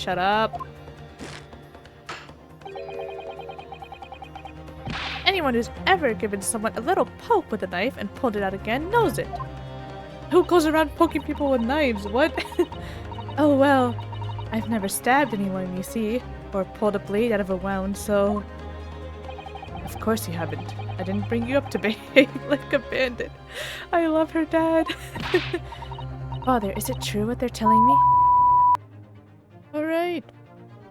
Shut up. Anyone who's ever given someone a little poke with a knife and pulled it out again knows it. Who goes around poking people with knives? What? Oh well, I've never stabbed anyone, you see, or pulled a blade out of a wound, so... Of course you haven't. I didn't bring you up to behave like a bandit. I love her dad. Father, is it true what they're telling me? Alright.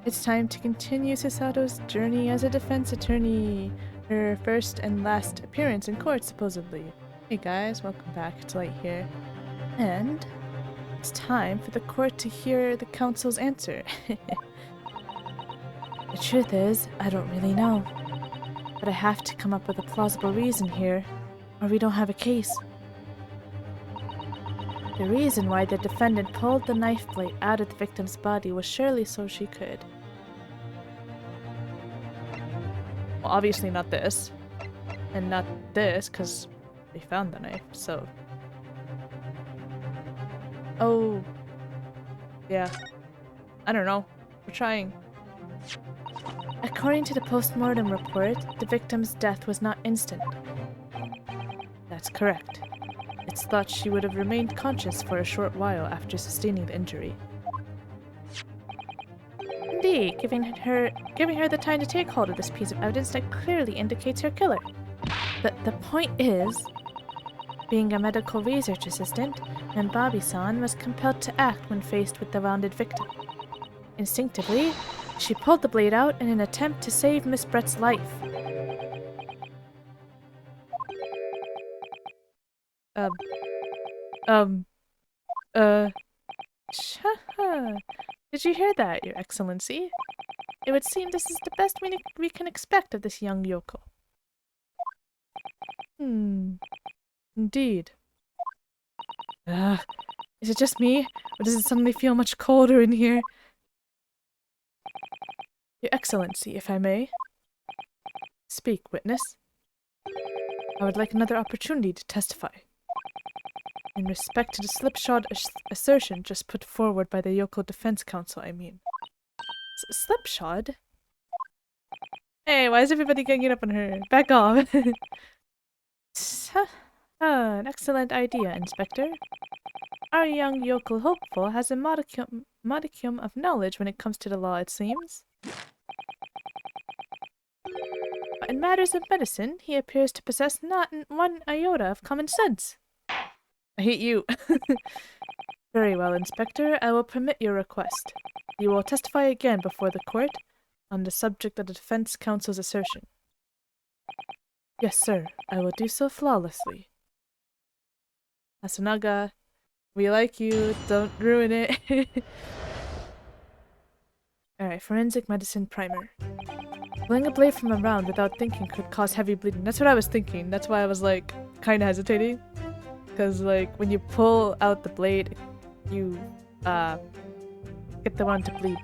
It's time to continue Susato's journey as a defense attorney. Her first and last appearance in court, supposedly. Hey guys, welcome back. It's Light here. And it's time for the court to hear the counsel's answer. The truth is, I don't really know. But I have to come up with a plausible reason here, or we don't have a case. The reason why the defendant pulled the knife blade out of the victim's body was surely so she could. Well, obviously not this. And not this, because they found the knife, so... Oh... Yeah. I don't know. We're trying. According to the post-mortem report, the victim's death was not instant. That's correct. It's thought she would have remained conscious for a short while after sustaining the injury. Indeed, giving her the time to take hold of this piece of evidence that clearly indicates her killer. The point is, being a medical research assistant, and Bobby-san was compelled to act when faced with the wounded victim. Instinctively, she pulled the blade out in an attempt to save Miss Brett's life. Did you hear that, Your Excellency? It would seem this is the best we can expect of this young Yoko. Indeed. Is it just me, or does it suddenly feel much colder in here? Your Excellency, if I may. Speak, witness. I would like another opportunity to testify. In respect to the slipshod assertion just put forward by the Yoko Defense Counsel, I mean. Slipshod? Hey, why is everybody ganging up on her? Back off! An excellent idea, Inspector. Our young Yoko hopeful has a modicum of knowledge when it comes to the law, it seems. But in matters of medicine, he appears to possess not one iota of common sense. I hate you. Very well, Inspector. I will permit your request. You will testify again before the court on the subject of the defense counsel's assertion. Yes, sir. I will do so flawlessly. Asunaga, we like you. Don't ruin it. Alright, forensic medicine primer. Pulling a blade from a round without thinking could cause heavy bleeding. That's what I was thinking. That's why I was like, kinda hesitating. Because like, when you pull out the blade, you get the one to bleed.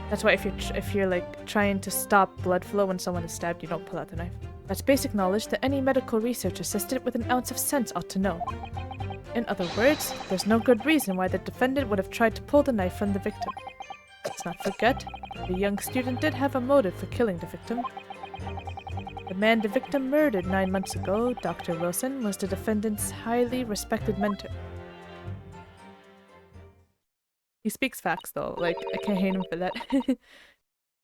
That's why if you're like trying to stop blood flow when someone is stabbed, you don't pull out the knife. That's basic knowledge that any medical research assistant with an ounce of sense ought to know. In other words, there's no good reason why the defendant would have tried to pull the knife from the victim. Let's not forget, the young student did have a motive for killing the victim. The man the victim murdered 9 months ago, Dr. Wilson, was the defendant's highly respected mentor. He speaks facts though, like, I can't hate him for that.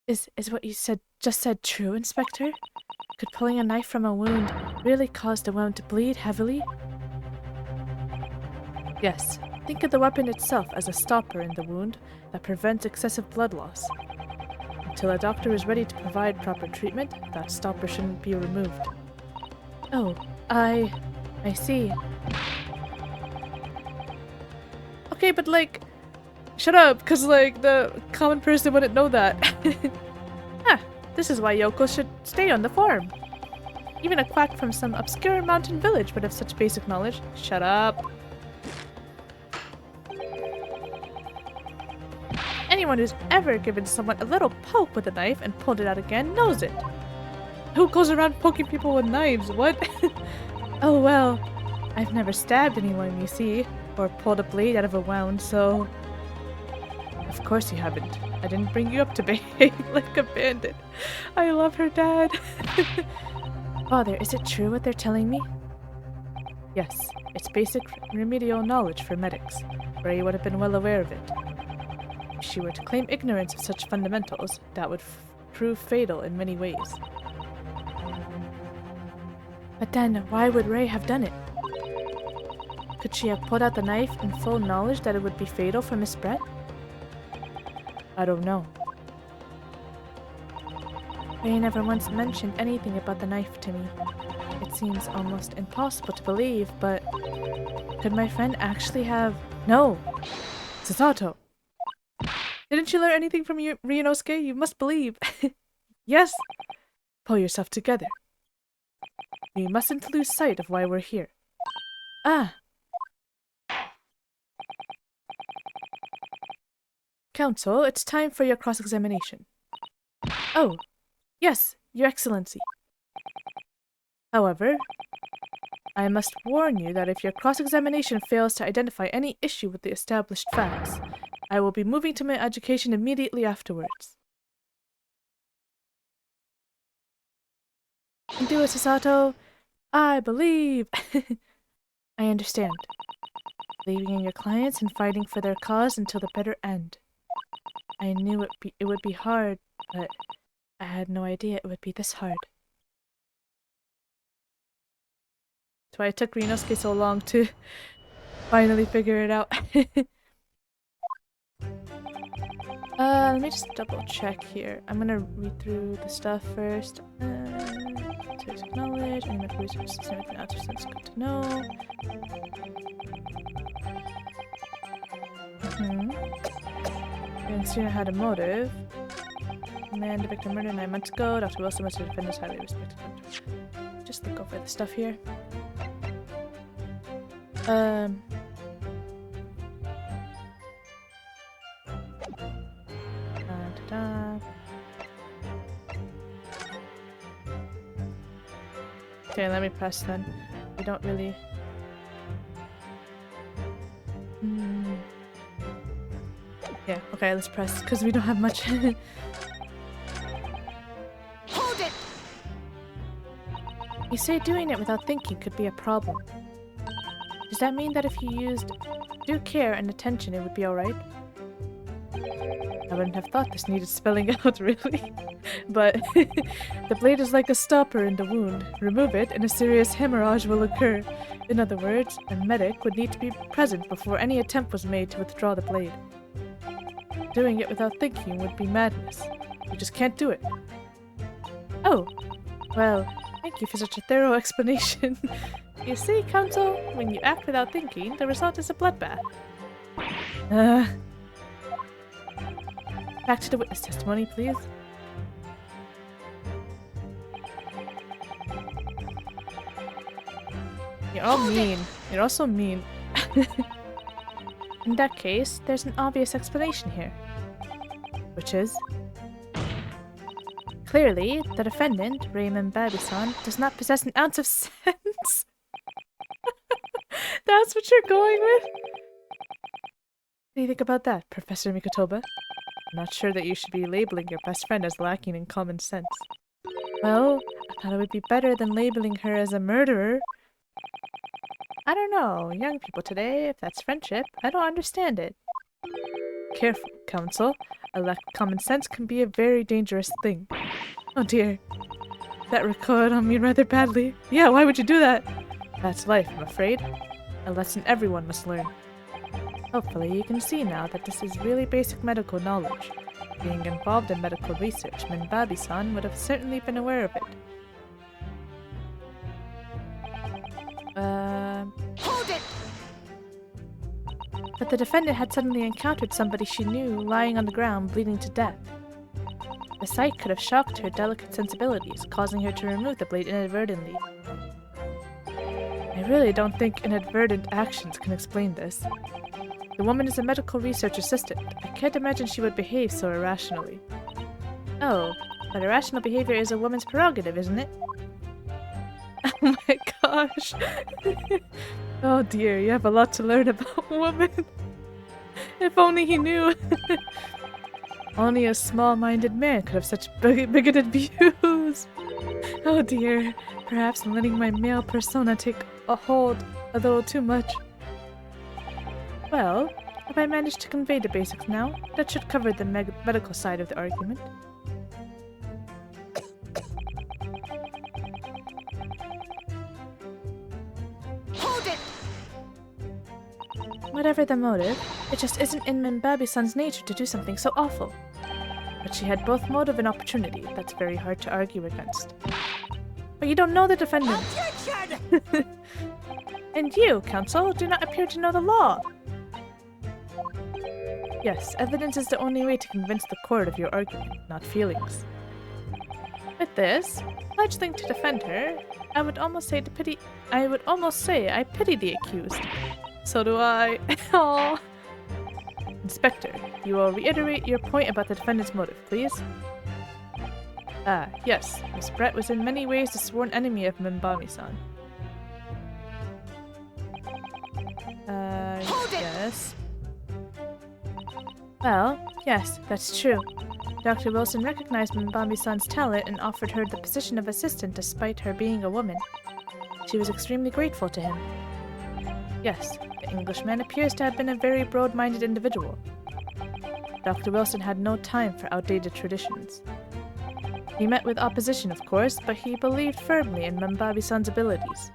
Is what you just said true, Inspector? Could pulling a knife from a wound really cause the wound to bleed heavily? Yes. Think of the weapon itself as a stopper in the wound that prevents excessive blood loss. Until a doctor is ready to provide proper treatment, that stopper shouldn't be removed. Oh, I see. Okay, but like, shut up, because like, the common person wouldn't know that. This is why Yoko should stay on the farm. Even a quack from some obscure mountain village would have such basic knowledge. Shut up. Anyone who's ever given someone a little poke with a knife and pulled it out again knows it. Who goes around poking people with knives? What? Oh well, I've never stabbed anyone, you see, or pulled a blade out of a wound, so... Of course you haven't. I didn't bring you up to behave like a bandit. I love her dad. Father, is it true what they're telling me? Yes, it's basic remedial knowledge for medics. Ray would have been well aware of it. If she were to claim ignorance of such fundamentals, that would prove fatal in many ways. But then, why would Ray have done it? Could she have pulled out the knife in full knowledge that it would be fatal for Miss Brett? I don't know. Ray never once mentioned anything about the knife to me. It seems almost impossible to believe, but could my friend actually have— No! Susato! Didn't you learn anything from Ryunosuke? You must believe. Yes! Pull yourself together. We mustn't lose sight of why we're here. Ah! Counsel, it's time for your cross-examination. Oh, yes, Your Excellency. However, I must warn you that if your cross-examination fails to identify any issue with the established facts, I will be moving to my education immediately afterwards. Do it, Susato. I believe. I understand. Believing in your clients and fighting for their cause until the bitter end. I knew it would be hard, but I had no idea it would be this hard. That's why it took Ryunosuke so long to finally figure it out. Let me just double check here. I'm gonna read through the stuff first. Basic knowledge, any medical research system with an outer sense, good to know. And Suna had a motive. Man, the victim murdered 9 months ago. Dr. Wilson was to defend his highly respected doctor. Just look over the stuff here. Okay, let me press then. We don't really... Yeah, okay, let's press, because we don't have much. Hold it! You say doing it without thinking could be a problem. Does that mean that if you used due care and attention, it would be alright? I wouldn't have thought this needed spelling out, really. But the blade is like a stopper in the wound. Remove it, and a serious hemorrhage will occur. In other words, a medic would need to be present before any attempt was made to withdraw the blade. Doing it without thinking would be madness. You just can't do it. Oh, well, thank you for such a thorough explanation. You see, Counsel, when you act without thinking, the result is a bloodbath. Back to the witness testimony, please. You're all mean. You're also mean. In that case, there's an obvious explanation here. Which is? Clearly, the defendant, Raymond Babi-san, does not possess an ounce of sense. That's what you're going with? What do you think about that, Professor Mikotoba? I'm not sure that you should be labeling your best friend as lacking in common sense. Well, I thought it would be better than labeling her as a murderer. I don't know, young people today, if that's friendship, I don't understand it. Careful, Counsel. A lack of common sense can be a very dangerous thing. Oh dear. That recoiled on me rather badly. Yeah, why would you do that? That's life, I'm afraid. A lesson everyone must learn. Hopefully you can see now that this is really basic medical knowledge. Being involved in medical research, Minbabi-san would have certainly been aware of it. Hold it! But the defendant had suddenly encountered somebody she knew lying on the ground bleeding to death. The sight could have shocked her delicate sensibilities, causing her to remove the blade inadvertently. I really don't think inadvertent actions can explain this. The woman is a medical research assistant. I can't imagine she would behave so irrationally. Oh, but irrational behavior is a woman's prerogative, isn't it? Oh my gosh. Oh dear, you have a lot to learn about women. If only he knew. Only a small-minded man could have such bigoted views. Oh dear. Perhaps I'm letting my male persona take a hold a little too much. Well, have I managed to convey the basics now? That should cover the medical side of the argument. Hold it! Whatever the motive, it just isn't in Minbabi-san's nature to do something so awful. But she had both motive and opportunity. That's very hard to argue against. But you don't know the defendant. Objection! And you, counsel, do not appear to know the law. Yes, evidence is the only way to convince the court of your argument, not feelings. With this, fledgling to defend her, I would almost say I pity the accused. So do I. Aww. Inspector, you will reiterate your point about the defendant's motive, please. Ah, yes. Miss Brett was in many ways a sworn enemy of Minbami-san. Yes. Well, yes, that's true. Dr. Wilson recognized Minbami-san's talent and offered her the position of assistant despite her being a woman. She was extremely grateful to him. Yes, the Englishman appears to have been a very broad-minded individual. Dr. Wilson had no time for outdated traditions. He met with opposition, of course, but he believed firmly in Minbami-san's abilities.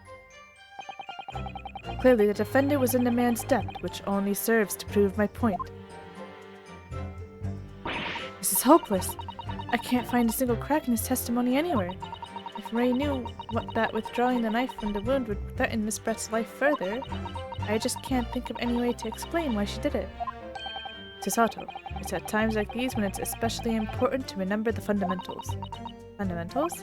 Clearly, the defendant was in the man's debt, which only serves to prove my point. This is hopeless. I can't find a single crack in his testimony anywhere. If Ray knew that withdrawing the knife from the wound would threaten Miss Brett's life further, I just can't think of any way to explain why she did it. Susato, it's at times like these when it's especially important to remember the fundamentals. Fundamentals?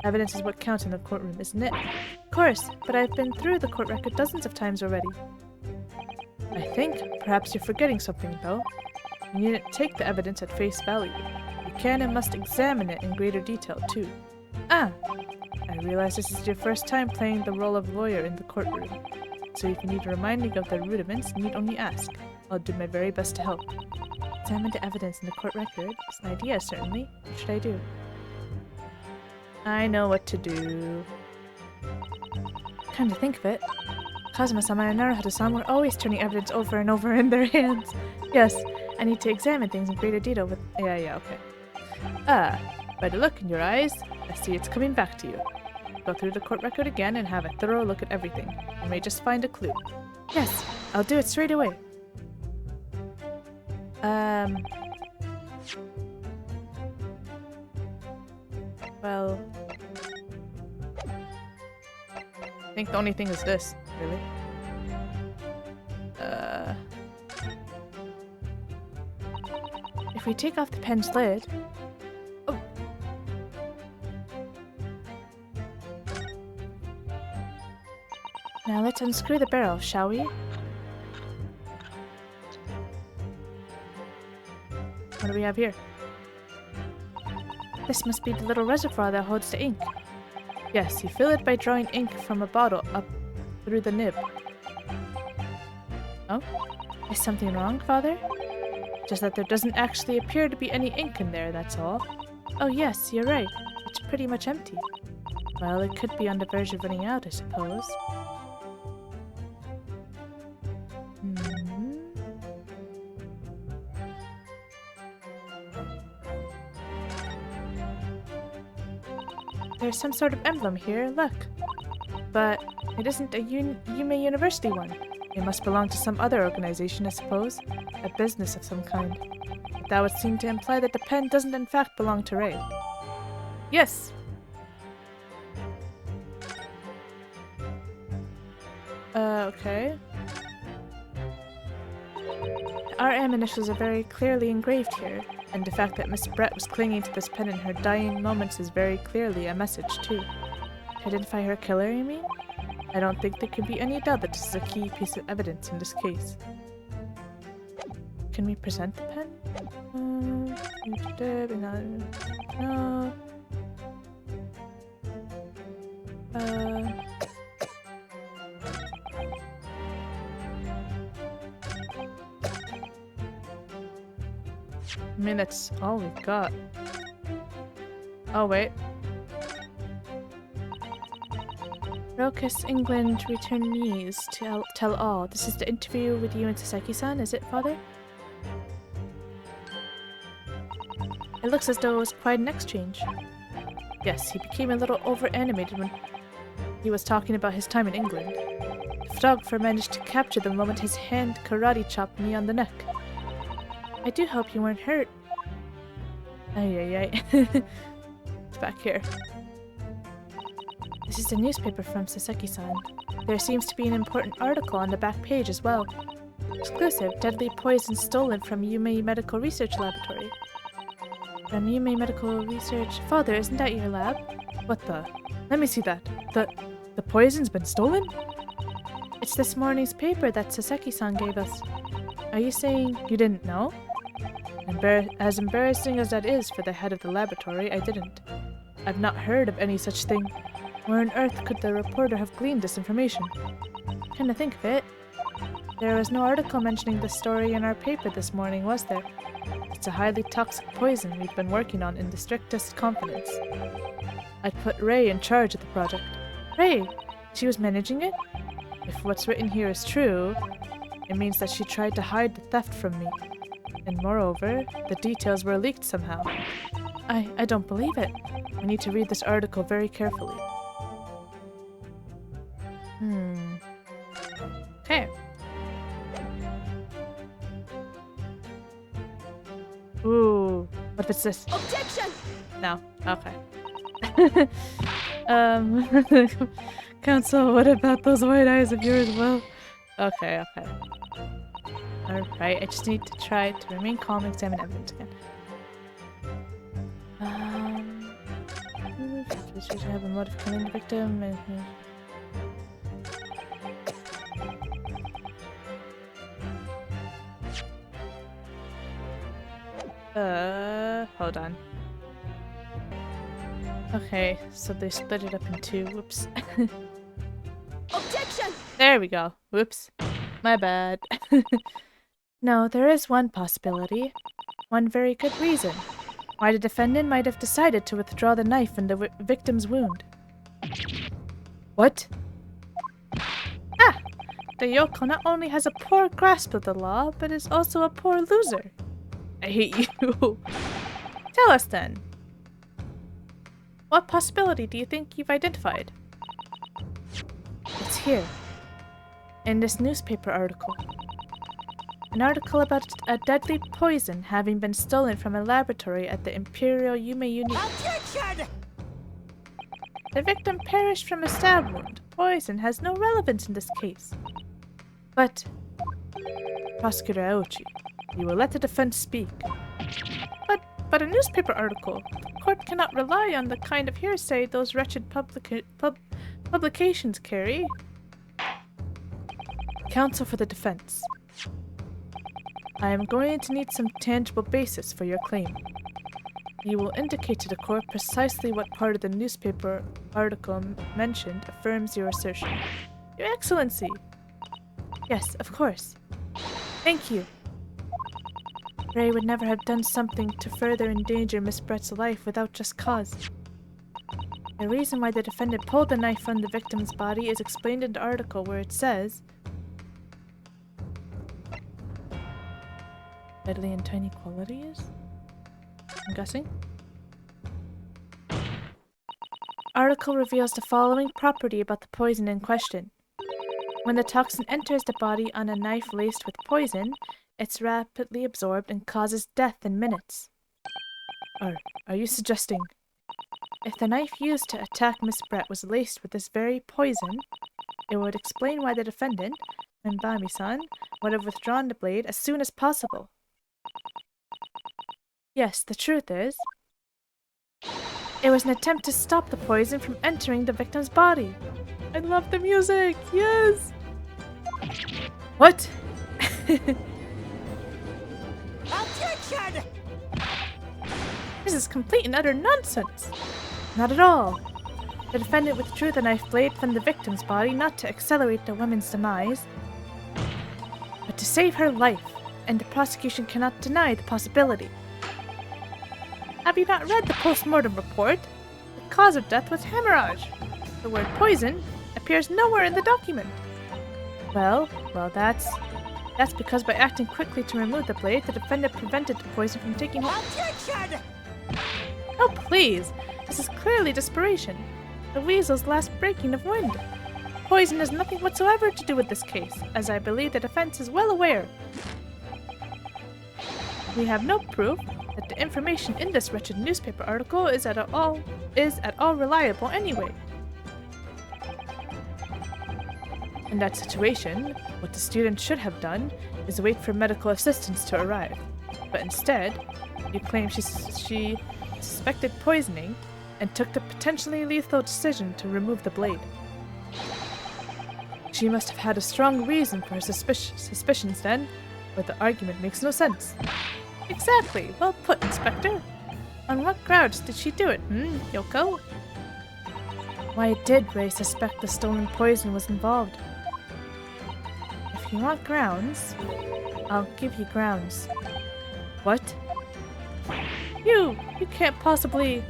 Evidence is what counts in the courtroom, isn't it? Of course, but I've been through the court record dozens of times already. I think perhaps you're forgetting something, though. You needn't take the evidence at face value. You can and must examine it in greater detail, too. Ah! I realize this is your first time playing the role of lawyer in the courtroom. So if you need reminding of the rudiments, you need only ask. I'll do my very best to help. Examine the evidence in the court record. It's an idea, certainly. What should I do? I know what to do. Come to think of it, Kazuma-sama and Naruhodo-san were always turning evidence over and over in their hands. Yes, I need to examine things in greater detail with— Yeah, okay. Ah, by the look in your eyes, I see it's coming back to you. Go through the court record again and have a thorough look at everything. You may just find a clue. Yes, I'll do it straight away. Well, I think the only thing is this, really. If we take off the pen's lid... Oh! Now let's unscrew the barrel, shall we? What do we have here? This must be the little reservoir that holds the ink. Yes, you fill it by drawing ink from a bottle up through the nib. Oh? Is something wrong, Father? Just that there doesn't actually appear to be any ink in there, that's all. Oh yes, you're right. It's pretty much empty. Well, it could be on the verge of running out, I suppose. There's some sort of emblem here, look. But it isn't a Yume University one. It must belong to some other organization, I suppose. A business of some kind. But that would seem to imply that the pen doesn't in fact belong to Ray. Yes! Okay. The RM initials are very clearly engraved here, and the fact that Miss Brett was clinging to this pen in her dying moments is very clearly a message, too. To identify her killer, you mean? I don't think there could be any doubt that this is a key piece of evidence in this case. Can we present the pen? No. I mean, that's all we've got. Oh, wait. Rokis, England returnees to tell all. This is the interview with you and Saseki-san, is it, father? It looks as though it was quite an exchange. Yes, he became a little over-animated when he was talking about his time in England. The photographer managed to capture the moment his hand karate chopped me on the neck. I do hope you weren't hurt. Ay. It's back here. This is a newspaper from Saseki-san. There seems to be an important article on the back page as well. Exclusive, deadly poison stolen from Yume Medical Research Laboratory. From Yume Medical Research... Father, isn't that your lab? What the? Let me see that. The poison's been stolen? It's this morning's paper that Saseki-san gave us. Are you saying you didn't know? As embarrassing as that is for the head of the laboratory, I didn't. I've not heard of any such thing. Where on earth could the reporter have gleaned this information? Come to think of it, there was no article mentioning this story in our paper this morning, was there? It's a highly toxic poison we've been working on in the strictest confidence. I'd put Ray in charge of the project. Ray? She was managing it? If what's written here is true, it means that she tried to hide the theft from me. And moreover, the details were leaked somehow. I don't believe it. I need to read this article very carefully. Okay. Ooh, what if it's this? Objection! No. Okay. Counsel, what about those white eyes of yours? Well, okay. Alright, I just need to try to remain calm and examine evidence again. We should have a motive killing the victim. Hold on. Okay, so they split it up in two. Whoops. Objection! There we go. Whoops. My bad. No, there is one possibility. One very good reason why the defendant might have decided to withdraw the knife from the victim's wound. What? Ah! The Yoko not only has a poor grasp of the law, but is also a poor loser. I hate you. Tell us then. What possibility do you think you've identified? It's here. In this newspaper article. An article about a deadly poison having been stolen from a laboratory at the Imperial Yume Uni. Objection! The victim perished from a stab wound. Poison has no relevance in this case. But, Prosecutor Aochi, you will let the defense speak. But a newspaper article. The court cannot rely on the kind of hearsay those wretched publications carry. Counsel for the defense. I am going to need some tangible basis for your claim. You will indicate to the court precisely what part of the newspaper article mentioned affirms your assertion. Your Excellency! Yes, of course. Thank you. Ray would never have done something to further endanger Miss Brett's life without just cause. The reason why the defendant pulled the knife from the victim's body is explained in the article where it says, deadly and tiny qualities? I'm guessing. Article reveals the following property about the poison in question. When the toxin enters the body on a knife laced with poison, it's rapidly absorbed and causes death in minutes. Are you suggesting? If the knife used to attack Miss Brett was laced with this very poison, it would explain why the defendant, Mbami-san, would have withdrawn the blade as soon as possible. Yes, the truth is, it was an attempt to stop the poison from entering the victim's body. I love the music! Yes! What? Objection! This is complete and utter nonsense! Not at all. The defendant withdrew the knife blade from the victim's body not to accelerate the woman's demise, but to save her life. and the prosecution cannot deny the possibility. Have you not read the post-mortem report? The cause of death was hemorrhage. The word poison appears nowhere in the document. Well, that's because by acting quickly to remove the blade, the defendant prevented the poison from taking hold. Objection! Oh, please! This is clearly desperation. The weasel's last breaking of wind. Poison has nothing whatsoever to do with this case, as I believe the defense is well aware. We have no proof that the information in this wretched newspaper article is at all reliable anyway. In that situation, what the student should have done is wait for medical assistance to arrive. But instead, you claim she suspected poisoning and took the potentially lethal decision to remove the blade. She must have had a strong reason for her suspicions then, but the argument makes no sense. Exactly. Well put, Inspector. On what grounds did she do it, Yoko? Why did Ray suspect the stolen poison was involved? If you want grounds, I'll give you grounds. What? You can't possibly...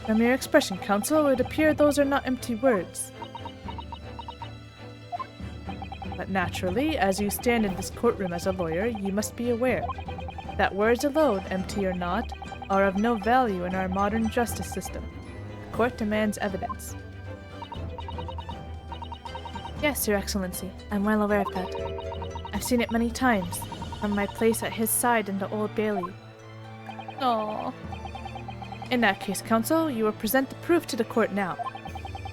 From your expression, Counsel, it would appear those are not empty words. But naturally, as you stand in this courtroom as a lawyer, you must be aware that words alone, empty or not, are of no value in our modern justice system. The court demands evidence. Yes, Your Excellency, I'm well aware of that. I've seen it many times, from my place at his side in the Old Bailey. Aww. In that case, Counsel, you will present the proof to the court now.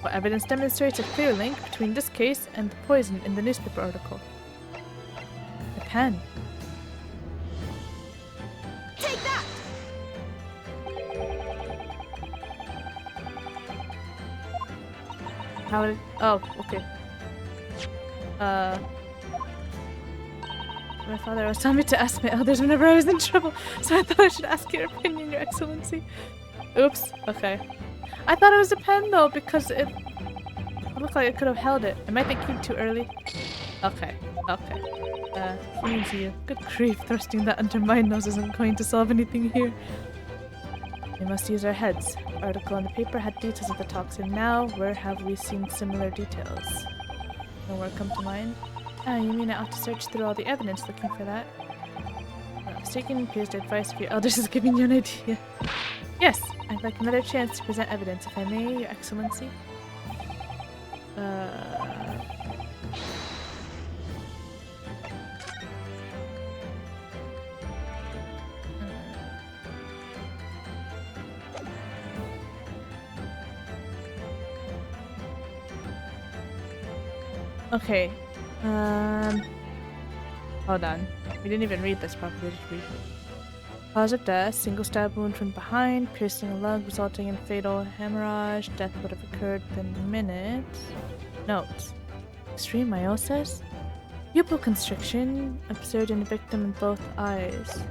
What evidence demonstrates a clear link between this case and the poison in the newspaper article? The pen. Take that! How did... Oh, okay. My father was telling me to ask my elders whenever I was in trouble, so I thought I should ask your opinion, Your Excellency. Oops. Okay. I thought it was a pen though, because it looked like it could have held it. Am I thinking too early? Okay. Okay. Coming to you. Good grief, thrusting that under my nose isn't going to solve anything here. We must use our heads. The article in the paper had details of the toxin. Now, where have we seen similar details? Nowhere come to mind? Ah, you mean I ought to search through all the evidence looking for that? Not mistaken, appears the advice of your elders is giving you an idea. Yes, I'd like another chance to present evidence, if I may, Your Excellency. Okay. Hold on. We didn't even read this properly. Just read it. Cause of death: single stab wound from behind, piercing a lung, resulting in fatal hemorrhage. Death would have occurred within minutes. Notes: extreme meiosis, pupil constriction observed in the victim in both eyes.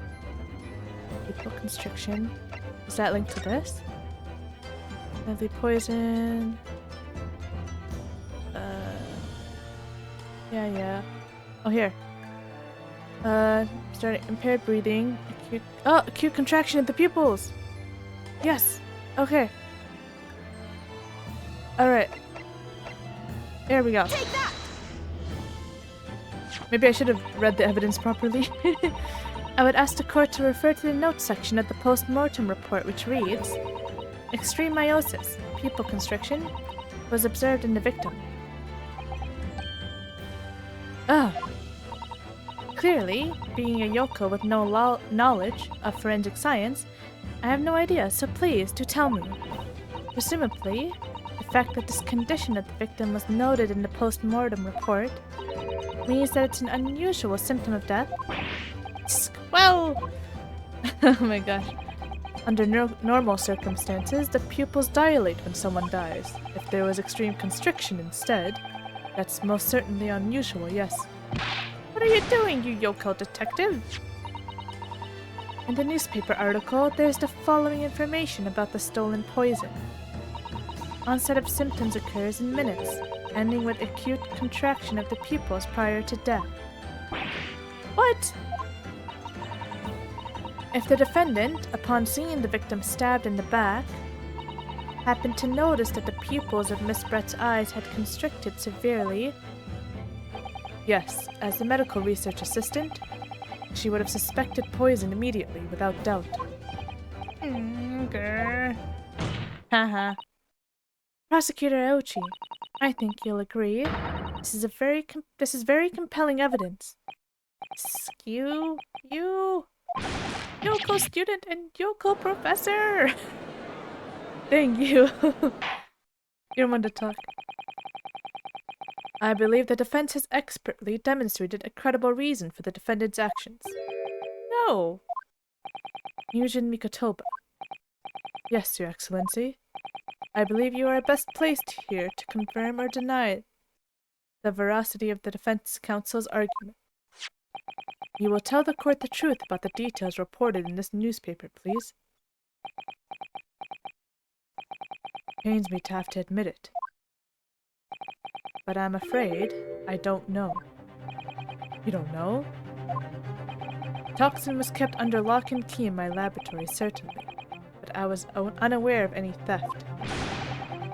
Pupil constriction. Is that linked to this? Deadly poison. Yeah. Oh, here. Starting impaired breathing. Acute contraction of the pupils. Yes. Okay. Alright. There we go. Take that! Maybe I should have read the evidence properly. I would ask the court to refer to the notes section of the post-mortem report, which reads, extreme meiosis, pupil constriction, was observed in the victim. Oh. Clearly, being a Yoko with no knowledge of forensic science, I have no idea, so please, do tell me. Presumably, the fact that this condition of the victim was noted in the post-mortem report means that it's an unusual symptom of death. Well, oh my gosh. Under normal circumstances, the pupils dilate when someone dies. If there was extreme constriction instead, that's most certainly unusual, yes. What are you doing, you Yoko detective? In the newspaper article, there's the following information about the stolen poison. Onset of symptoms occurs in minutes, ending with acute contraction of the pupils prior to death. What? If the defendant, upon seeing the victim stabbed in the back, happened to notice that the pupils of Miss Brett's eyes had constricted severely, yes, as the medical research assistant, she would have suspected poison immediately, without doubt. Grr. Haha. Prosecutor Aochi, I think you'll agree. This is very compelling evidence. Skew you, Yoko student and Yoko professor. Dang you. You're one to talk. I believe the defense has expertly demonstrated a credible reason for the defendant's actions. No. Yujin Mikotoba. Yes, Your Excellency. I believe you are best placed here to confirm or deny the veracity of the defense counsel's argument. You will tell the court the truth about the details reported in this newspaper, please. Pains me to have to admit it, but I'm afraid I don't know. You don't know? Toxin was kept under lock and key in my laboratory, certainly, but I was unaware of any theft.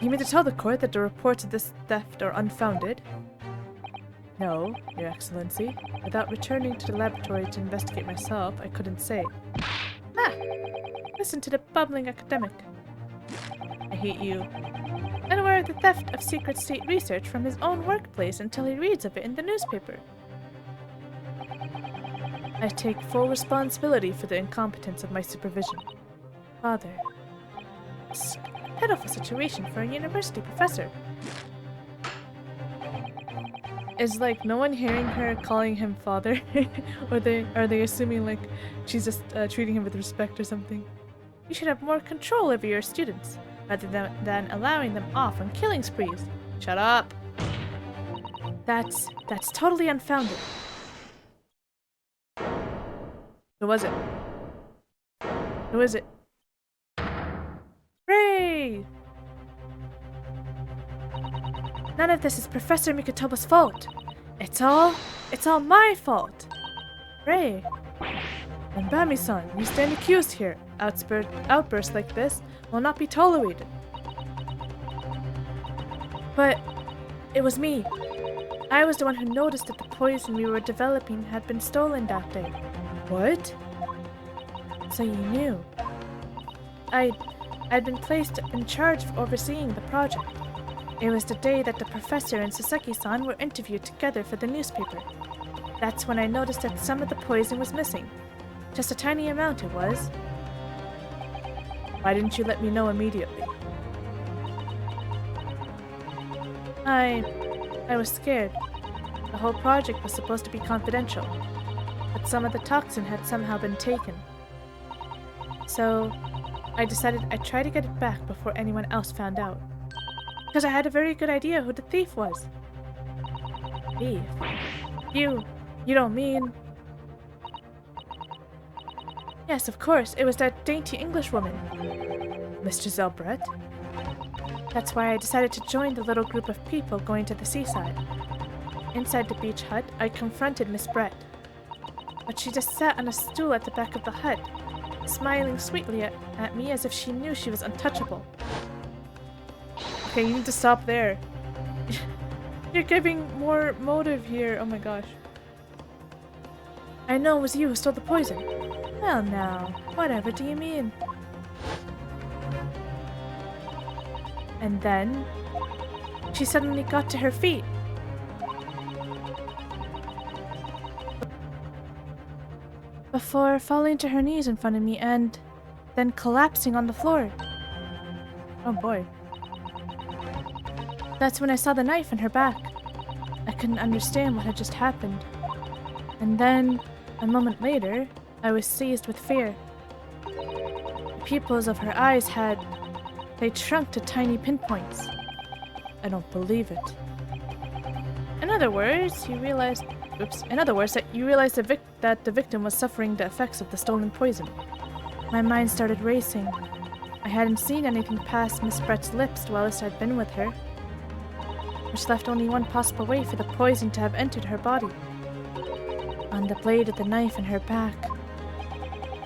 You mean to tell the court that the reports of this theft are unfounded? No, Your Excellency. Without returning to the laboratory to investigate myself, I couldn't say. Ah! Listen to the bubbling academic. I hate you. Unaware of the theft of secret state research from his own workplace until he reads of it in the newspaper. I take full responsibility for the incompetence of my supervision. Father. It's a pitiful situation for a university professor. Is like no one hearing her calling him father? Or are they assuming like she's just treating him with respect or something? You should have more control over your students, rather than allowing them off on killing sprees. Shut up! That's totally unfounded. Who was it? Who is it? Ray! None of this is Professor Mikotoba's fault. It's all my fault. Ray. And Bami-san, you stand accused here. Outbursts like this will not be tolerated. But it was me. I was the one who noticed that the poison we were developing had been stolen that day. What? So you knew. I'd been placed in charge of overseeing the project. It was the day that the professor and Sasaki-san were interviewed together for the newspaper. That's when I noticed that some of the poison was missing. Just a tiny amount it was. Why didn't you let me know immediately? I was scared. The whole project was supposed to be confidential, but some of the toxin had somehow been taken. So, I decided I'd try to get it back before anyone else found out. Because I had a very good idea who the thief was. Thief? You don't mean... Yes, of course, it was that dainty English woman. Miss Giselle Brett? That's why I decided to join the little group of people going to the seaside. Inside the beach hut, I confronted Miss Brett. But she just sat on a stool at the back of the hut, smiling sweetly at me as if she knew she was untouchable. Okay, you need to stop there. You're giving more motive here. Oh my gosh. I know it was you who stole the poison. Well now, whatever do you mean? And then, she suddenly got to her feet. Before falling to her knees in front of me and then collapsing on the floor. Oh boy. That's when I saw the knife in her back. I couldn't understand what had just happened. And then, a moment later, I was seized with fear. The pupils of her eyes they shrunk to tiny pinpoints. I don't believe it. In other words, you realized that you realized that the victim was suffering the effects of the stolen poison. My mind started racing. I hadn't seen anything pass Miss Brett's lips whilst I'd been with her, which left only one possible way for the poison to have entered her body. on the blade of the knife in her back.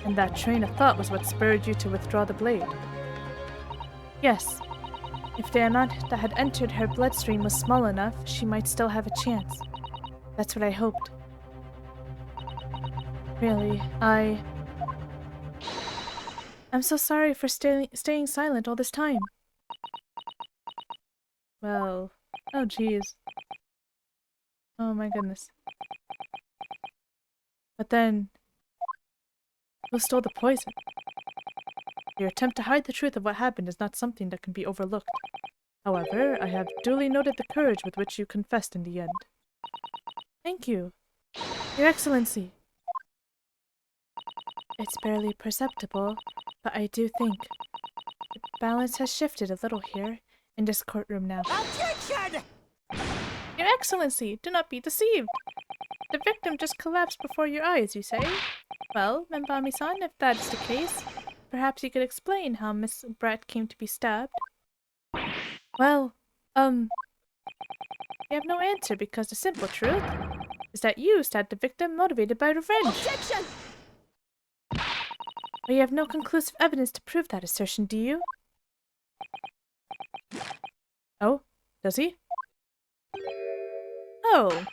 And that train of thought was what spurred you to withdraw the blade. Yes. If the amount that had entered her bloodstream was small enough, she might still have a chance. That's what I hoped. Really, I'm so sorry for staying silent all this time. Well, oh jeez. Oh my goodness. But then, who stole the poison? Your attempt to hide the truth of what happened is not something that can be overlooked. However, I have duly noted the courage with which you confessed in the end. Thank you, Your Excellency. It's barely perceptible, but I do think the balance has shifted a little here in this courtroom now. Objection! Your Excellency, do not be deceived. The victim just collapsed before your eyes, you say? Well, Membami-san, if that is the case, perhaps you could explain how Miss Brett came to be stabbed. Well, you have no answer because the simple truth is that you stabbed the victim motivated by revenge. Objection! But you have no conclusive evidence to prove that assertion, do you? Oh, does he? Oh,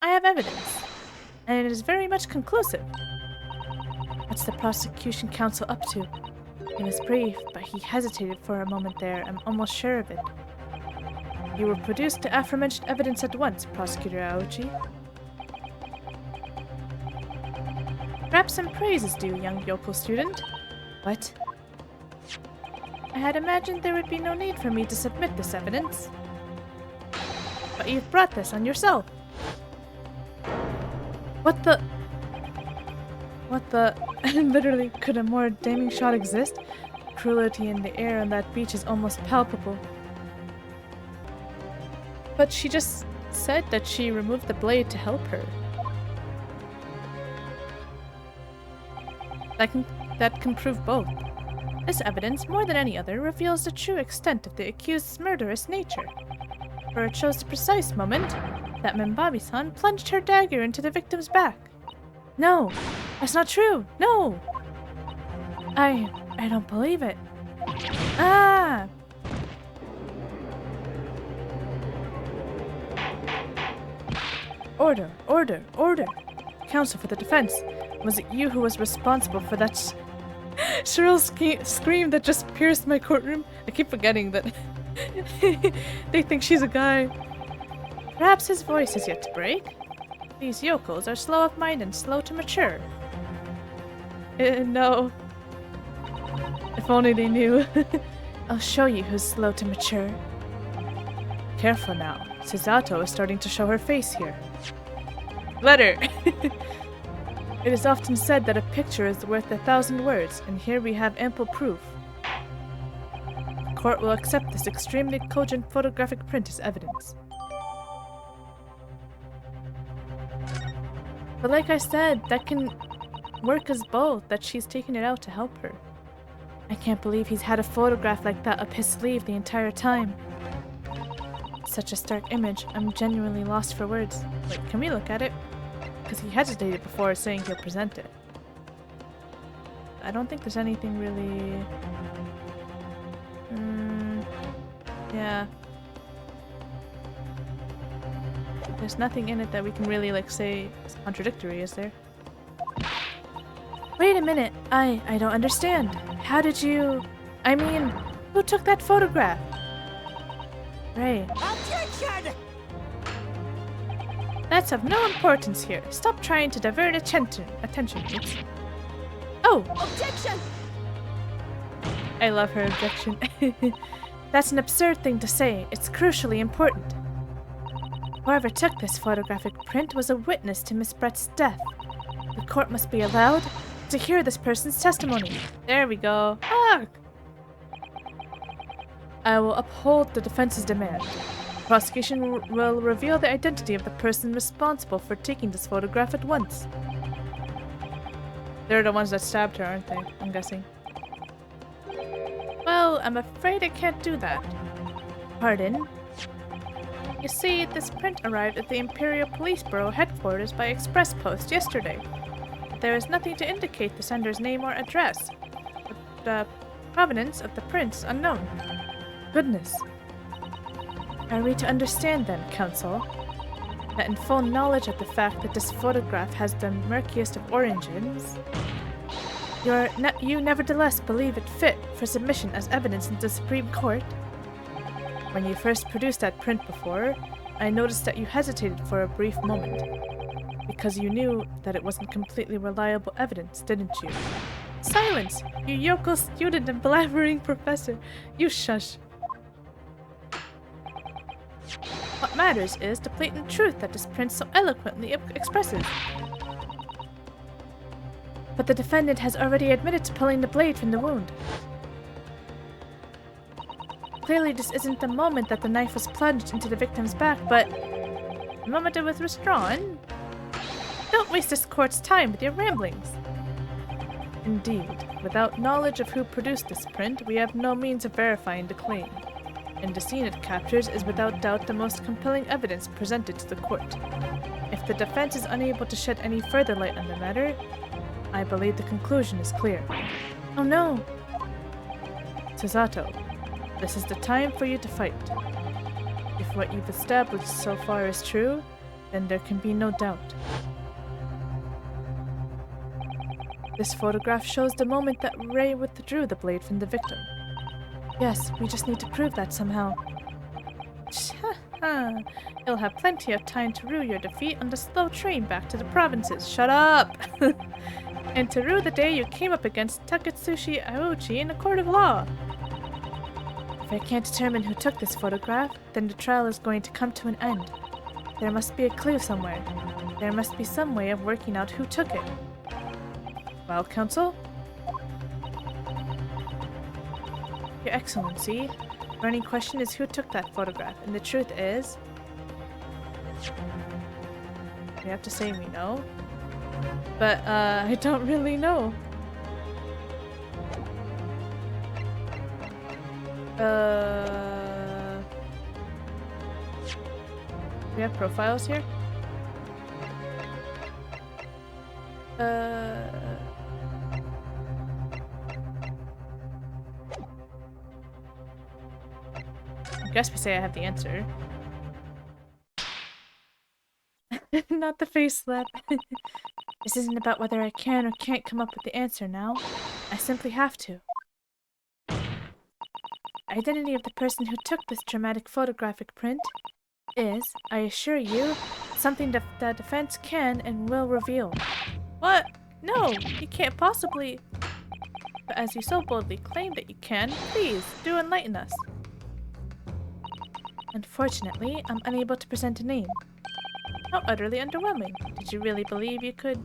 I have evidence, and it is very much conclusive. What's the prosecution counsel up to? He was brief, but he hesitated for a moment there. I'm almost sure of it. You will produce the aforementioned evidence at once, Prosecutor Aoji. Perhaps some praise is due, young Yoko student. What? I had imagined there would be no need for me to submit this evidence. But you've brought this on yourself. What the... Literally, could a more damning shot exist? Cruelty in the air on that beach is almost palpable. But she just said that she removed the blade to help her. That can prove both. This evidence, more than any other, reveals the true extent of the accused's murderous nature. For it shows the precise moment that Membami-san plunged her dagger into the victim's back. No! That's not true! No! I don't believe it. Ah! Order, order, order! Counsel for the defense, was it you who was responsible for that shrill scream that just pierced my courtroom? I keep forgetting that they think she's a guy. Perhaps his voice is yet to break. These yokels are slow of mind and slow to mature. No. If only they knew. I'll show you who's slow to mature. Careful now. Susato is starting to show her face here. Letter! It is often said that a picture is worth 1,000 words, and here we have ample proof. The court will accept this extremely cogent photographic print as evidence. But like I said, that can work as both, that she's taken it out to help her. I can't believe he's had a photograph like that up his sleeve the entire time. Such a stark image, I'm genuinely lost for words. Wait, can we look at it? Because he hesitated before saying he'll present it. I don't think there's anything really... yeah. There's nothing in it that we can really, like, say is contradictory, is there? Wait a minute, I don't understand. How did you... I mean, who took that photograph? Right. Objection! That's of no importance here. Stop trying to divert attention. Oops. Oh! Objection! I love her objection. That's an absurd thing to say. It's crucially important. Whoever took this photographic print was a witness to Miss Brett's death. The court must be allowed to hear this person's testimony. There we go. Ah! I will uphold the defense's demand. The prosecution will reveal the identity of the person responsible for taking this photograph at once. They're the ones that stabbed her, aren't they? I'm guessing. Well, I'm afraid I can't do that. Pardon? You see, this print arrived at the Imperial Police Bureau headquarters by express post yesterday. But there is nothing to indicate the sender's name or address. The provenance of the print is unknown. Goodness. Are we to understand then, Counsel, that in full knowledge of the fact that this photograph has the murkiest of origins, you nevertheless believe it fit for submission as evidence in the Supreme Court? When you first produced that print before, I noticed that you hesitated for a brief moment, because you knew that it wasn't completely reliable evidence, didn't you? Silence! You yokel student and blabbering professor! You shush! What matters is the blatant truth that this print so eloquently expresses. But the defendant has already admitted to pulling the blade from the wound. Clearly this isn't the moment that the knife was plunged into the victim's back, but the moment it was withdrawn. Don't waste this court's time with your ramblings. Indeed, without knowledge of who produced this print, we have no means of verifying the claim. And the scene it captures is without doubt the most compelling evidence presented to the court. If the defense is unable to shed any further light on the matter, I believe the conclusion is clear. Oh no! Susato, this is the time for you to fight. If what you've established so far is true, then there can be no doubt. This photograph shows the moment that Ray withdrew the blade from the victim. Yes, we just need to prove that somehow. You'll have plenty of time to rue your defeat on the slow train back to the provinces. Shut up! And to rue the day you came up against Takatsushi Aochi in a court of law. If I can't determine who took this photograph, then the trial is going to come to an end. There must be a clue somewhere. There must be some way of working out who took it. Well, Counsel? Your Excellency, the burning question is who took that photograph, and the truth is... We have to say we know. But, I don't really know. We have profiles here? I guess we say I have the answer. Not the face slap. This isn't about whether I can or can't come up with the answer now. I simply have to. The identity of the person who took this dramatic photographic print is, I assure you, something that the defense can and will reveal. What? No, you can't possibly. But as you so boldly claim that you can, please, do enlighten us. Unfortunately, I'm unable to present a name. How utterly underwhelming. Did you really believe you could?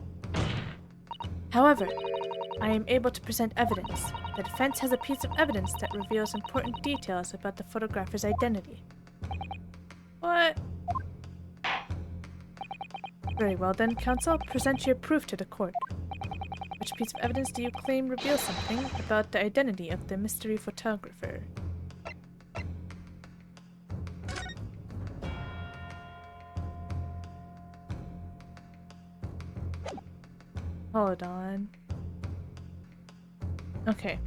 However, I am able to present evidence. The defense has a piece of evidence that reveals important details about the photographer's identity. What? Very well then, Counsel. Present your proof to the court. Which piece of evidence do you claim reveals something about the identity of the mystery photographer? Hold on. Okay.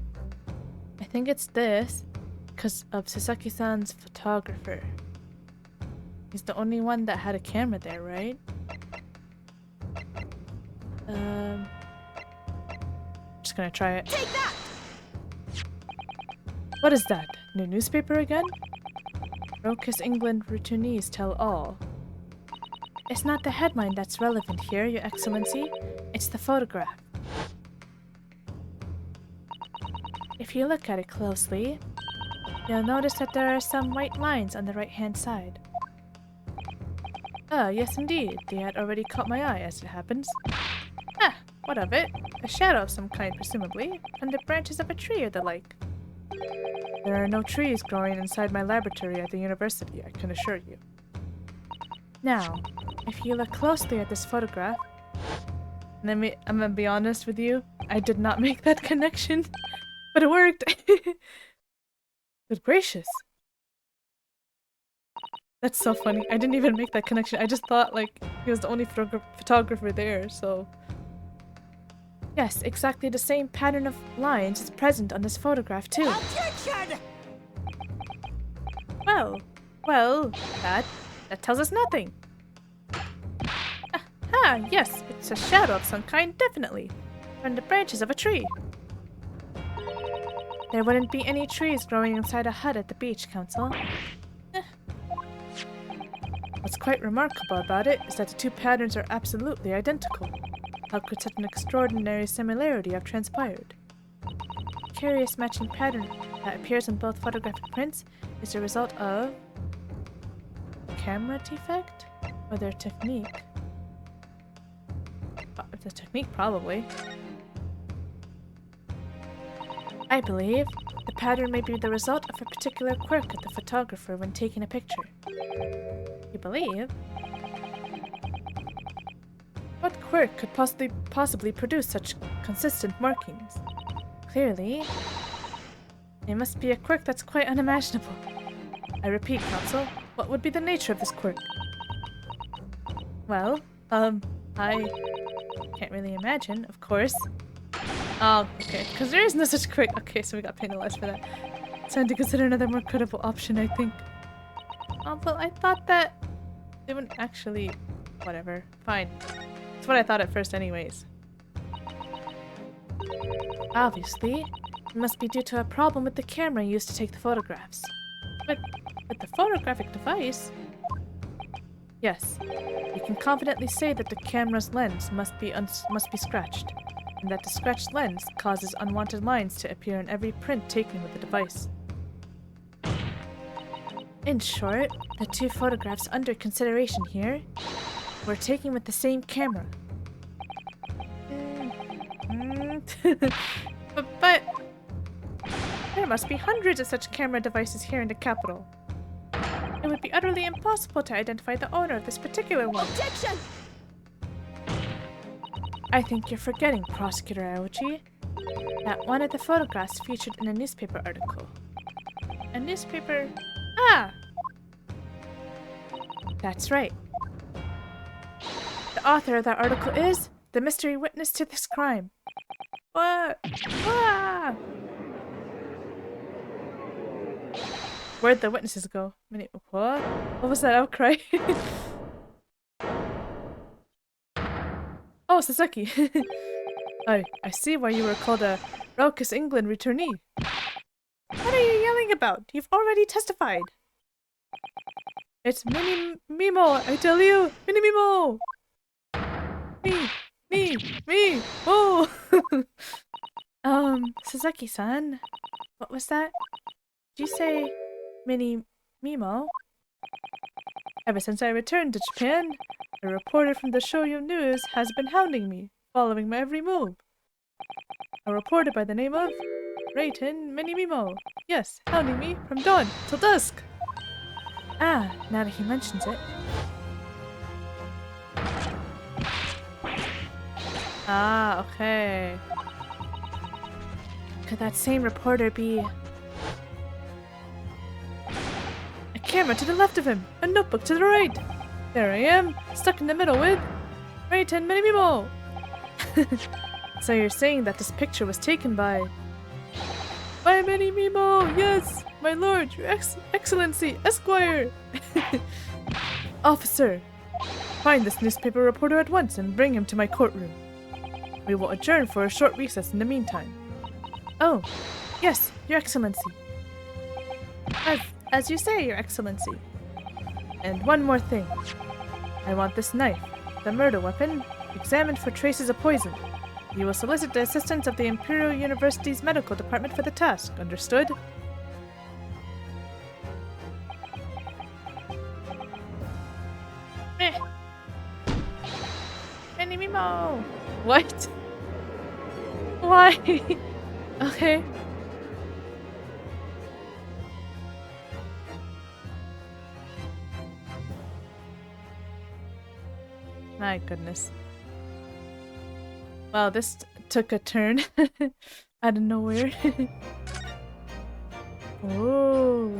I think it's this because of Sasaki-san's photographer. He's the only one that had a camera there, right? Just gonna try it. Take that! What is that? New newspaper again? Rocus England Retournees tell all. It's not the headline that's relevant here, Your Excellency. It's the photograph. If you look at it closely, you'll notice that there are some white lines on the right-hand side. Ah, yes indeed. They had already caught my eye, as it happens. Ah, what of it? A shadow of some kind, presumably, from the branches of a tree or the like. There are no trees growing inside my laboratory at the university, I can assure you. Now, if you look closely at this photograph, I'm gonna be honest with you, I did not make that connection, but it worked. Good gracious. That's so funny. I didn't even make that connection. I just thought, like, he was the only photographer there, so... Yes, exactly the same pattern of lines is present on this photograph, too. Objection! Well, that tells us nothing. Ah, yes, it's a shadow of some kind, definitely. From the branches of a tree. There wouldn't be any trees growing inside a hut at the beach, Council. What's quite remarkable about it is that the two patterns are absolutely identical. How could such an extraordinary similarity have transpired? The curious matching pattern that appears in both photographic prints is the result of... camera defect? Or their technique? The technique, probably. I believe the pattern may be the result of a particular quirk of the photographer when taking a picture. You believe? What quirk could possibly produce such consistent markings? Clearly, it must be a quirk that's quite unimaginable. I repeat, Council, what would be the nature of this quirk? Well, I can't really imagine, of course. Oh, okay, because there is no such quirk. Okay, so we got penalized for that. It's time to consider another more credible option, I think. Oh, but I thought that they wouldn't actually... Whatever. Fine. That's what I thought at first anyways. Obviously, it must be due to a problem with the camera used to take the photographs. But with the photographic device? Yes. We can confidently say that the camera's lens must be scratched, and that the scratched lens causes unwanted lines to appear in every print taken with the device. In short, the two photographs under consideration here were taken with the same camera. But there must be hundreds of such camera devices here in the capital. It would be utterly impossible to identify the owner of this particular one. Objection! I think you're forgetting, Prosecutor Aochi, that one of the photographs featured in a newspaper article. A newspaper... Ah! That's right. The author of that article is the mystery witness to this crime. What? Ah! Where'd the witnesses go? What? What was that outcry? Oh, Sasaki. I see why you were called a Raucous England returnee. What are you yelling about? You've already testified. It's Mini Mimo, I tell you! Mini Mimo! Me! Oh! Sasaki-san, what was that? Did you say Mini Mimo? Ever since I returned to Japan, a reporter from the Shoyo News has been hounding me, following my every move. A reporter by the name of Reitan Minimimo. Yes, hounding me from dawn till dusk. Ah, now that he mentions it. Ah, okay. Could that same reporter be... a camera to the left of him, a notebook to the right. There I am, stuck in the middle with Reitan Minimimo. So you're saying that this picture was taken by Minimimo, yes, my lord, your excellency, Esquire. Officer, find this newspaper reporter at once and bring him to my courtroom. We will adjourn for a short recess in the meantime. Oh, yes, your excellency. As you say, your excellency. And one more thing. I want this knife, the murder weapon, examined for traces of poison. You will solicit the assistance of the Imperial University's medical department for the task, understood? Meh. Minimimo! What? Why? Okay. My goodness. Wow, this took a turn out of nowhere. Oh.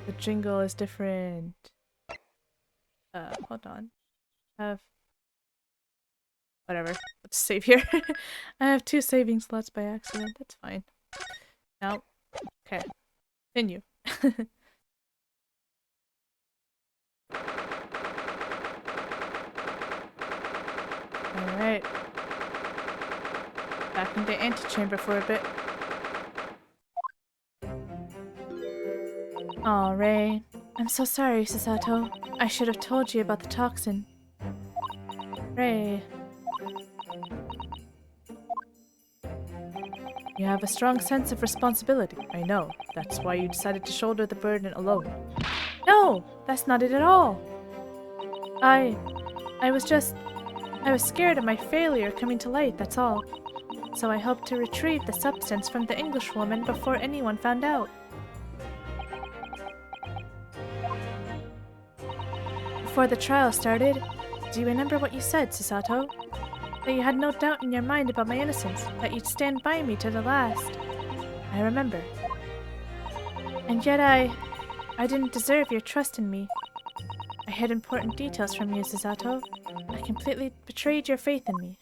The jingle is different. Hold on. Whatever. Let's save here. I have 2 saving slots by accident. That's fine. No. Okay. Continue. Alright. Back in the antechamber for a bit. Aw, Ray. I'm so sorry, Susato. I should have told you about the toxin. Ray. You have a strong sense of responsibility. I know. That's why you decided to shoulder the burden alone. No! That's not it at all! I was scared of my failure coming to light, that's all. So I hoped to retrieve the substance from the Englishwoman before anyone found out. Before the trial started, do you remember what you said, Susato? That you had no doubt in your mind about my innocence, that you'd stand by me to the last. I remember. And yet I didn't deserve your trust in me. I hid important details from you, Susato. I completely betrayed your faith in me.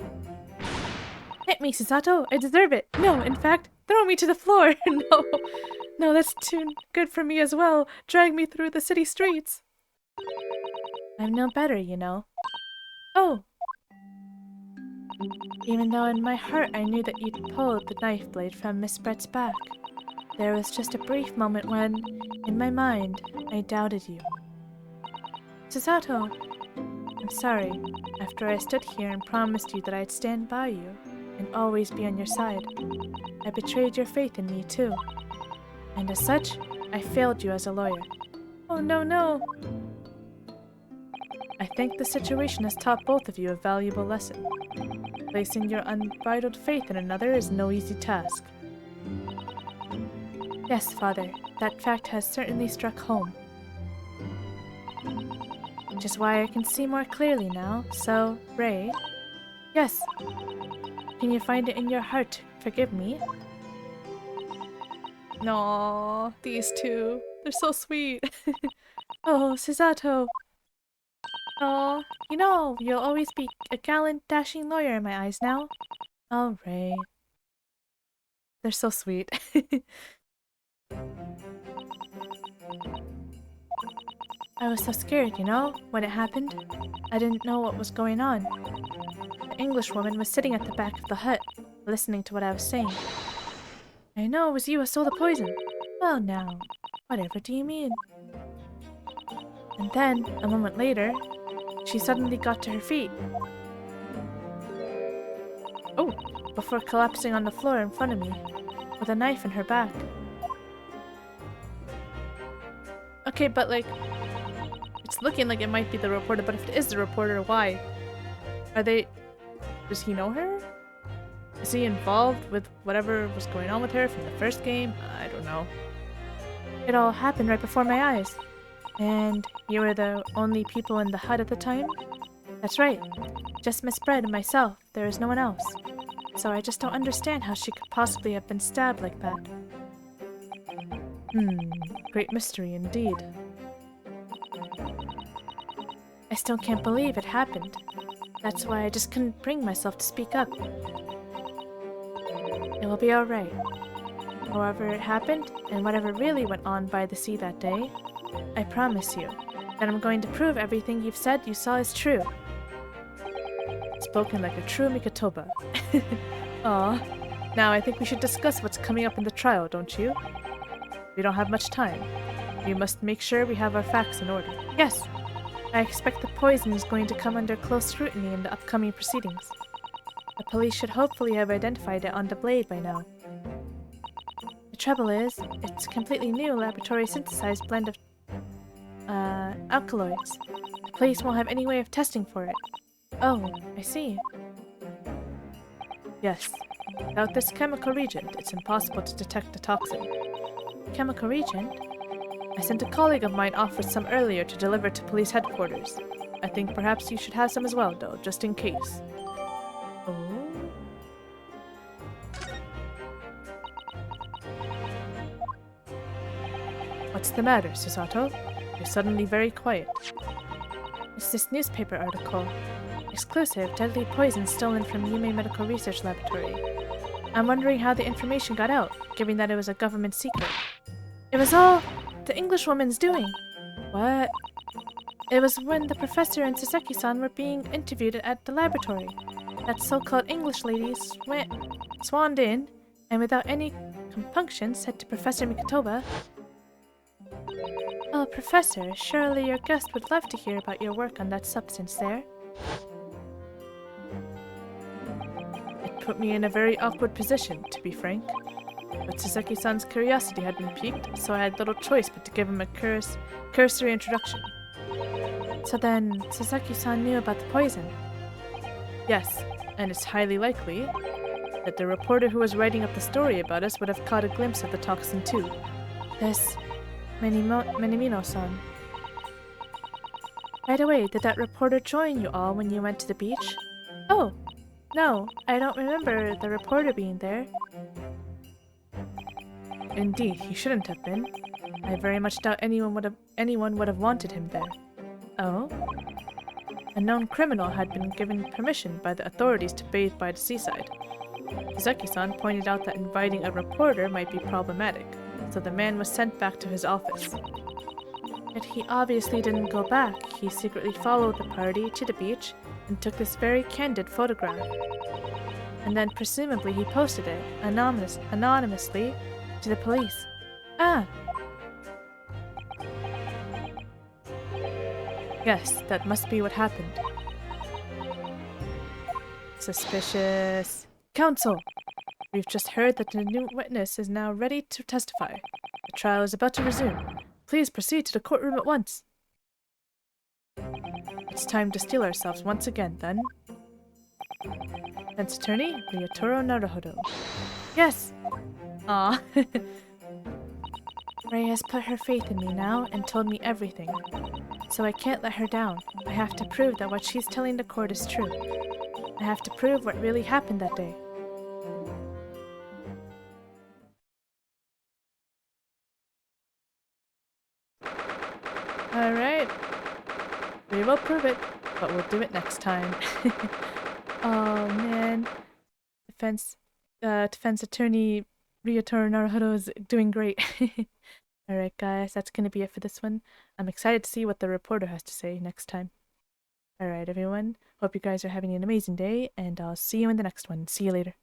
Hit me, Susato! I deserve it! No, in fact, throw me to the floor! No! No, that's too good for me as well! Drag me through the city streets! I'm no better, you know. Oh! Even though in my heart I knew that you'd pulled the knife blade from Miss Brett's back, there was just a brief moment when, in my mind, I doubted you. Susato! I'm sorry. After I stood here and promised you that I'd stand by you and always be on your side, I betrayed your faith in me too. And as such, I failed you as a lawyer. Oh no, no! I think the situation has taught both of you a valuable lesson. Placing your unbridled faith in another is no easy task. Yes, Father, that fact has certainly struck home. Which is why I can see more clearly now, so, Ray... Yes! Can you find it in your heart to forgive me? No, these two. They're so sweet. Oh, Susato! Oh, you know, you'll always be a gallant, dashing lawyer in my eyes now. Oh, Ray. They're so sweet. I was so scared, you know, when it happened. I didn't know what was going on. The Englishwoman was sitting at the back of the hut, listening to what I was saying. I know it was you who stole the poison. Well now, whatever do you mean? And then, a moment later, she suddenly got to her feet. Oh, before collapsing on the floor in front of me, with a knife in her back. Okay, but like, it's looking like it might be the reporter, but if it is the reporter, why? Does he know her? Is he involved with whatever was going on with her from the first game? I don't know. It all happened right before my eyes. And you were the only people in the hut at the time? That's right. Just Miss Bread and myself. There is no one else. So I just don't understand how she could possibly have been stabbed like that. Great mystery indeed. I still can't believe it happened. That's why I just couldn't bring myself to speak up. It will be alright. However it happened, and whatever really went on by the sea that day, I promise you that I'm going to prove everything you've said you saw is true. Spoken like a true Mikatoba. Aw. Now I think we should discuss what's coming up in the trial, don't you? We don't have much time. We must make sure we have our facts in order. Yes! I expect the poison is going to come under close scrutiny in the upcoming proceedings. The police should hopefully have identified it on the blade by now. The trouble is, it's a completely new laboratory-synthesized blend of alkaloids. The police won't have any way of testing for it. Oh, I see. Yes. Without this chemical reagent, it's impossible to detect the toxin. Chemical reagent? I sent a colleague of mine off with some earlier to deliver to police headquarters. I think perhaps you should have some as well, though, just in case. Oh? What's the matter, Susato? You're suddenly very quiet. It's this newspaper article. Exclusive, deadly poison stolen from Yume Medical Research Laboratory. I'm wondering how the information got out, given that it was a government secret. It was all the Englishwoman's doing. What? It was when the professor and Saseki-san were being interviewed at the laboratory. That so-called English lady swanned in, and without any compunction said to Professor Mikotoba, "Oh, Professor, surely your guest would love to hear about your work on that substance there." It put me in a very awkward position, to be frank. But Saseki-san's curiosity had been piqued, so I had little choice but to give him a cursory introduction. So then, Saseki-san knew about the poison? Yes, and it's highly likely that the reporter who was writing up the story about us would have caught a glimpse of the toxin too. This Menimino-san. By the way, did that reporter join you all when you went to the beach? Oh, no, I don't remember the reporter being there. Indeed, he shouldn't have been. I very much doubt anyone would have wanted him there. Oh? A known criminal had been given permission by the authorities to bathe by the seaside. Saseki-san pointed out that inviting a reporter might be problematic, so the man was sent back to his office. Yet he obviously didn't go back. He secretly followed the party to the beach and took this very candid photograph. And then presumably he posted it, anonymously, to the police. Ah! Yes, that must be what happened. Suspicious. Counsel! We've just heard that the new witness is now ready to testify. The trial is about to resume. Please proceed to the courtroom at once. It's time to steel ourselves once again, then. Defense attorney, Ryotaro Naruhodo. Yes! Aw. Ray has put her faith in me now and told me everything. So I can't let her down. I have to prove that what she's telling the court is true. I have to prove what really happened that day. Alright. We will prove it, but we'll do it next time. Oh man. Defense attorney Ryotaro Naruhodo is doing great. Alright guys, that's gonna be it for this one. I'm excited to see what the reporter has to say next time. Alright everyone, hope you guys are having an amazing day, and I'll see you in the next one. See you later.